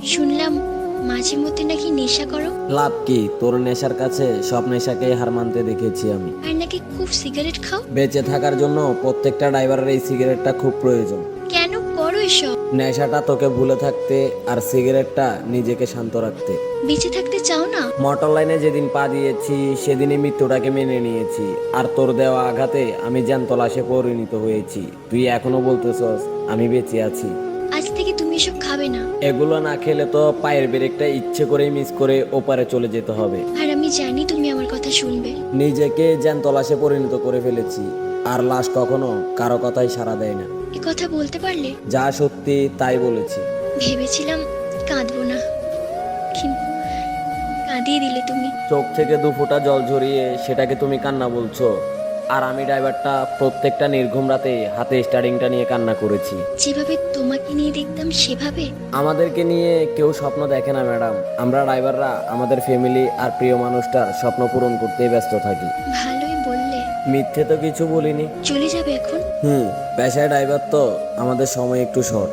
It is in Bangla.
শুনলাম মাঝে মধ্যে নাকি নেশা করো, লাভ কি? তোর নেশার কাছে সব নেশাকেই হার মানতে দেখেছি আমি। আর নাকি খুব সিগারেট খাও। বেঁচে থাকার জন্য প্রত্যেকটা ড্রাইভারের এই সিগারেটটা খুব প্রয়োজন। কেন করো এসব? নেশাটা তোকে ভুলে থাকতে, আর সিগারেটটা নিজেকে শান্ত রাখতে। বেঁচে থাকতে চাও না? মোটর লাইনে যেদিন পা দিয়েছি সেদিনই মৃত্যুটাকে মেনে নিয়েছি, আর তোর দেওয়া আঘাতে আমি জ্যান্ত লাশে পরিণত হয়েছি। তুই এখনো বলতেছস আমি বেঁচে আছি? আজ থেকে তুমি এসব খাবে না। এগুলো না খেলে তো পায়ের ব্রেকটা ইচ্ছে করেই মিস করে ওপারে চলে যেতে হবে। আর আমি জানি তুমি আমার কথা শুনবে। নিজেকে জ্যান্ত লাশে পরিণত করে ফেলেছি, আর লাশ কখনো কারো কথাই সাড়া দেয় না। এ কথা বলতে পারলে? যা সত্যি তাই বলেছি। ভেবেছিলাম কাঁদবো না, কিন্তু কাঁদিয়ে দিলে তুমি। চোখ থেকে দু ফোঁটা জল ঝরিয়ে সেটাকে তুমি কান্না বলছো, আর আমি ড্রাইভারটা প্রত্যেকটা নির্ঘুম রাতে হাতে স্টারিংটা নিয়ে কান্না করেছি। যেভাবে তোমাকে নিয়ে দেখতাম সেভাবে। আমাদেরকে নিয়ে কেউ স্বপ্ন দেখে না ম্যাডাম। আমরা ড্রাইভাররা আমাদের ফ্যামিলি আর প্রিয় মানুষটার স্বপ্ন পূরণ করতেই ব্যস্ত থাকি। ভালোই বললে। মিথ্যে তো কিছু বলিনি। চলে যাবে এখন? পেশায় ড্রাইভার তো আমাদের সময় একটু শর্ট।